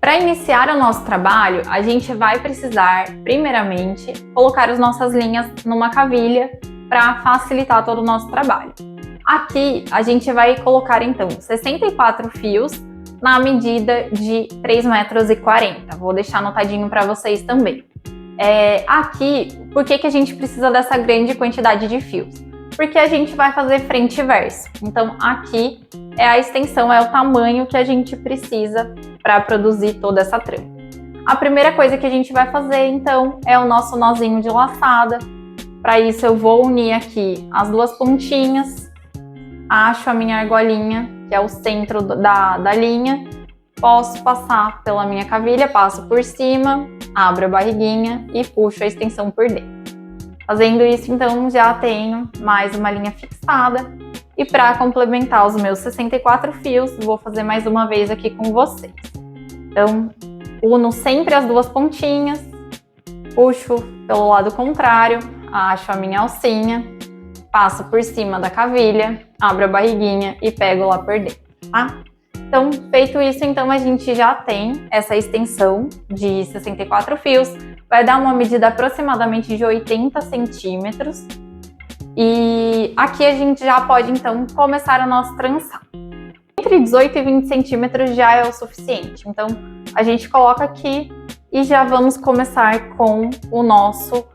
Para iniciar o nosso trabalho, a gente vai precisar, primeiramente, colocar as nossas linhas numa cavilha para facilitar todo o nosso trabalho. Aqui, a gente vai colocar, então, 64 fios na medida de 3,40 m. Vou deixar anotadinho para vocês também. Aqui, por que a gente precisa dessa grande quantidade de fios? Porque a gente vai fazer frente e verso. Então, aqui é a extensão, é o tamanho que a gente precisa para produzir toda essa trama. A primeira coisa que a gente vai fazer, então, é o nosso nozinho de laçada. Para isso, eu vou unir aqui as duas pontinhas, acho a minha argolinha, que é o centro da linha, posso passar pela minha cavilha, passo por cima, abro a barriguinha e puxo a extensão por dentro. Fazendo isso, então, já tenho mais uma linha fixada. E para complementar os meus 64 fios, vou fazer mais uma vez aqui com vocês. Então, uno sempre as duas pontinhas, puxo pelo lado contrário, acho a minha alcinha, passo por cima da cavilha, abro a barriguinha e pego lá por dentro, tá? Então, feito isso, então a gente já tem essa extensão de 64 fios, vai dar uma medida aproximadamente de 80 centímetros. E aqui a gente já pode, então, começar o nosso trançado. Entre 18 e 20 centímetros já é o suficiente. Então, a gente coloca aqui e já vamos começar com o nosso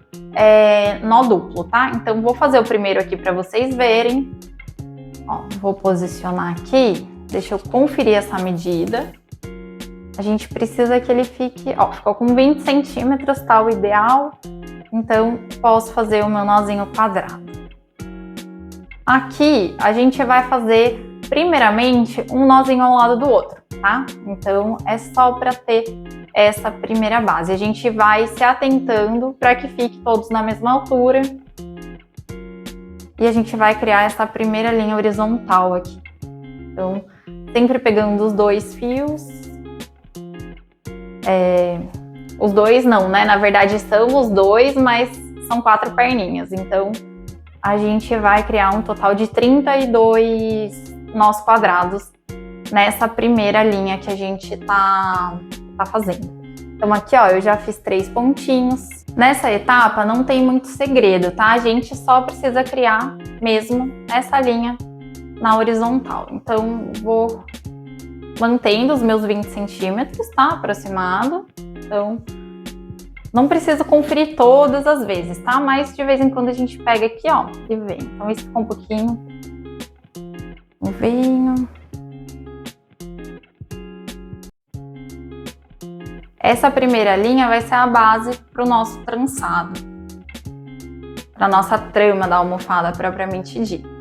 nó duplo, tá? Então, vou fazer o primeiro aqui para vocês verem. Ó, vou posicionar aqui, deixa eu conferir essa medida. A gente precisa que ele fique, ó, ficou com 20 centímetros, tá o ideal. Então, posso fazer o meu nozinho quadrado. Aqui, a gente vai fazer, primeiramente, um nozinho ao lado do outro, tá? Então, é só para ter essa primeira base. A gente vai se atentando para que fique todos na mesma altura. E a gente vai criar essa primeira linha horizontal aqui. Então, sempre pegando os dois fios. Os dois não, né? Na verdade, são os dois, mas são 4 perninhas. Então, a gente vai criar um total de 32 nós quadrados nessa primeira linha que a gente tá fazendo. Então, aqui, ó, eu já fiz 3 pontinhos. Nessa etapa, não tem muito segredo, tá? A gente só precisa criar mesmo essa linha na horizontal. Então, vou mantendo os meus 20 centímetros, tá? Aproximado. Então, não preciso conferir todas as vezes, tá? Mas de vez em quando a gente pega aqui, ó, e vem. Então, esse ficou um pouquinho. Venho. Essa primeira linha vai ser a base para o nosso trançado, para a nossa trama da almofada propriamente dita.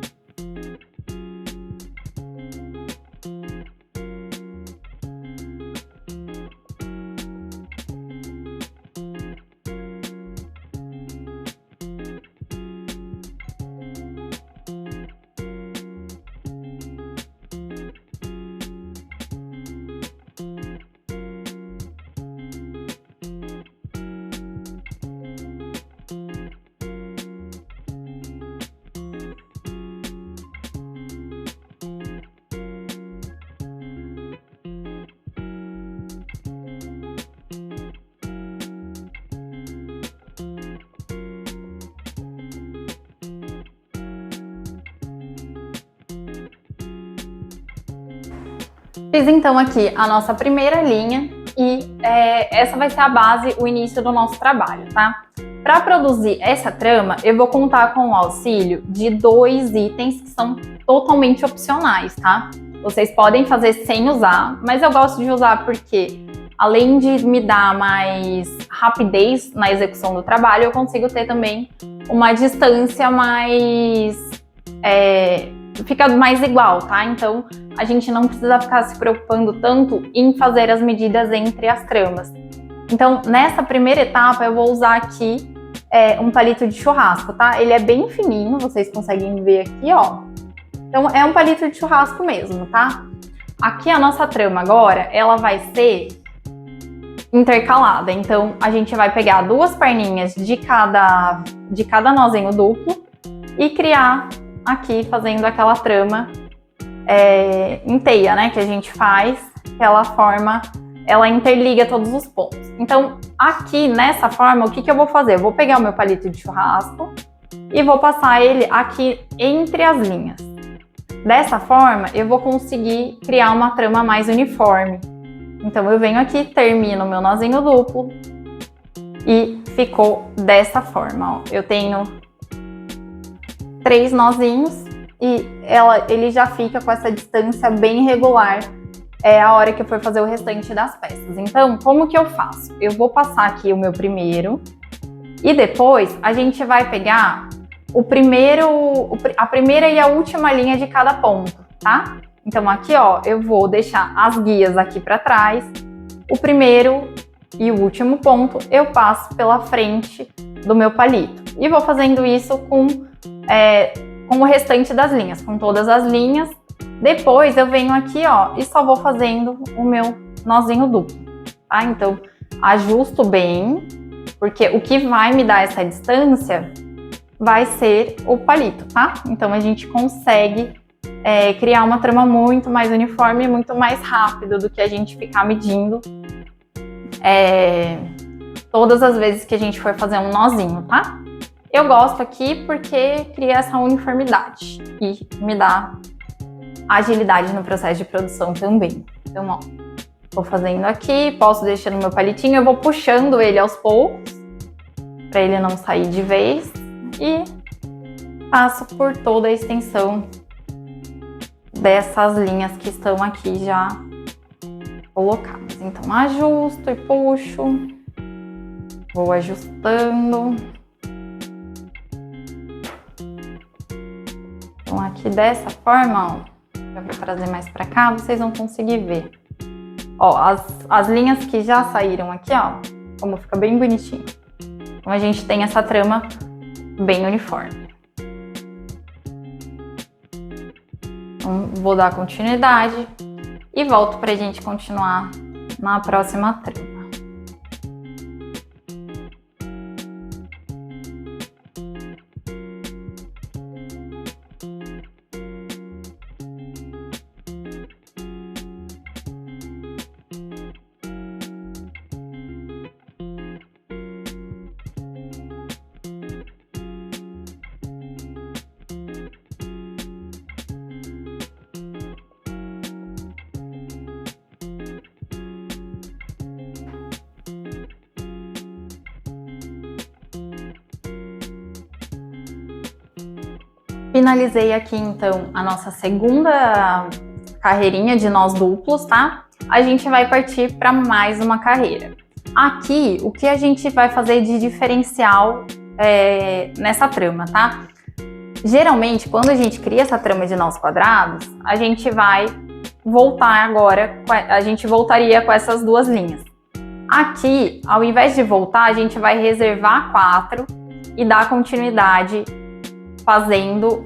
Fiz então aqui a nossa primeira linha e essa vai ser a base, o início do nosso trabalho, tá? Para produzir essa trama, eu vou contar com o auxílio de 2 itens que são totalmente opcionais, tá? Vocês podem fazer sem usar, mas eu gosto de usar porque, além de me dar mais rapidez na execução do trabalho, eu consigo ter também uma distância mais... fica mais igual, tá? Então, a gente não precisa ficar se preocupando tanto em fazer as medidas entre as tramas. Então, nessa primeira etapa, eu vou usar aqui um palito de churrasco, tá? Ele é bem fininho, vocês conseguem ver aqui, ó. Então, é um palito de churrasco mesmo, tá? Aqui a nossa trama agora, ela vai ser intercalada. Então, a gente vai pegar 2 perninhas de cada nozinho duplo e criar aqui, fazendo aquela trama em teia, né? Que a gente faz, que ela forma ela interliga todos os pontos. Então, aqui nessa forma, o que eu vou fazer? Eu vou pegar o meu palito de churrasco e vou passar ele aqui entre as linhas. Dessa forma, eu vou conseguir criar uma trama mais uniforme. Então, eu venho aqui, termino o meu nozinho duplo e ficou dessa forma, ó. Eu tenho 3 nozinhos e ele já fica com essa distância bem regular a hora que eu for fazer o restante das peças. Então, como que eu faço? Eu vou passar aqui o meu primeiro e depois a gente vai pegar a primeira e a última linha de cada ponto, tá? Então aqui, ó, eu vou deixar as guias aqui para trás. O primeiro e o último ponto eu passo pela frente do meu palito. E vou fazendo isso com o restante das linhas, com todas as linhas. Depois eu venho aqui, ó, e só vou fazendo o meu nozinho duplo, tá? Então, ajusto bem, porque o que vai me dar essa distância vai ser o palito, tá? Então, a gente consegue criar uma trama muito mais uniforme e muito mais rápido do que a gente ficar medindo todas as vezes que a gente for fazer um nozinho, tá? Eu gosto aqui porque cria essa uniformidade e me dá agilidade no processo de produção também. Então, ó, vou fazendo aqui, posso deixar no meu palitinho, eu vou puxando ele aos poucos, para ele não sair de vez, e passo por toda a extensão dessas linhas que estão aqui já colocadas. Então, ajusto e puxo, vou ajustando. Então, aqui dessa forma, ó, eu vou trazer mais pra cá, vocês vão conseguir ver. Ó, as linhas que já saíram aqui, ó, como fica bem bonitinho. Então, a gente tem essa trama bem uniforme. Então, vou dar continuidade e volto pra gente continuar na próxima trama. Finalizei aqui, então, a nossa segunda carreirinha de nós duplos, tá? A gente vai partir para mais uma carreira. Aqui, o que a gente vai fazer de diferencial nessa trama, tá? Geralmente, quando a gente cria essa trama de nós quadrados, a gente vai voltar agora, a gente voltaria com essas duas linhas. Aqui, ao invés de voltar, a gente vai reservar 4 e dar continuidade fazendo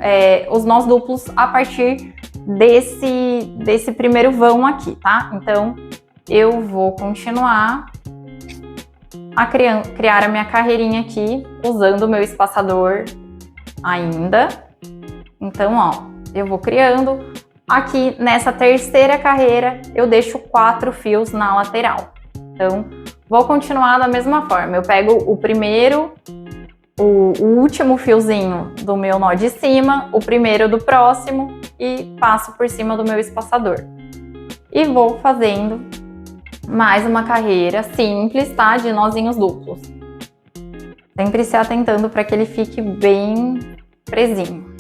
os nós duplos a partir desse primeiro vão aqui, tá? Então, eu vou continuar a criar a minha carreirinha aqui, usando o meu espaçador ainda. Então, ó, eu vou criando. Aqui, nessa terceira carreira, eu deixo 4 fios na lateral. Então, vou continuar da mesma forma. Eu pego o primeiro, o último fiozinho do meu nó de cima, o primeiro do próximo e passo por cima do meu espaçador. E vou fazendo mais uma carreira simples, tá? De nozinhos duplos. Sempre se atentando para que ele fique bem presinho.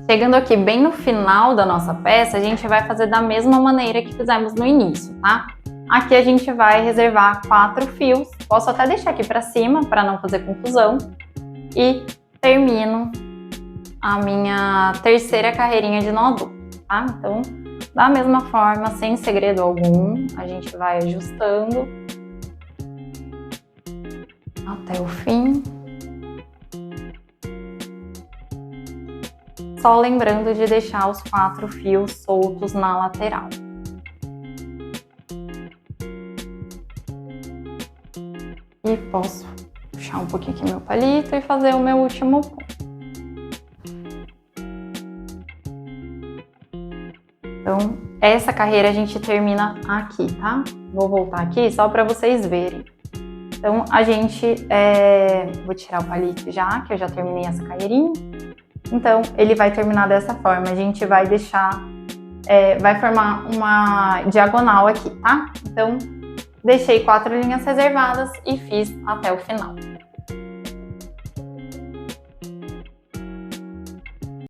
Chegando aqui bem no final da nossa peça, a gente vai fazer da mesma maneira que fizemos no início, tá? Aqui a gente vai reservar 4 fios, posso até deixar aqui para cima para não fazer confusão. e termino a minha terceira carreirinha de nó duplo, tá? Então, da mesma forma, sem segredo algum, a gente vai ajustando até o fim. Só lembrando de deixar os 4 fios soltos na lateral. E posso puxar um pouquinho aqui meu palito e fazer o meu último ponto. Então, essa carreira a gente termina aqui, tá? Vou voltar aqui só para vocês verem. Então, a gente... Vou tirar o palito já, que eu já terminei essa carreirinha. Então, ele vai terminar dessa forma. A gente vai deixar... vai formar uma diagonal aqui, tá? Então, deixei 4 linhas reservadas e fiz até o final.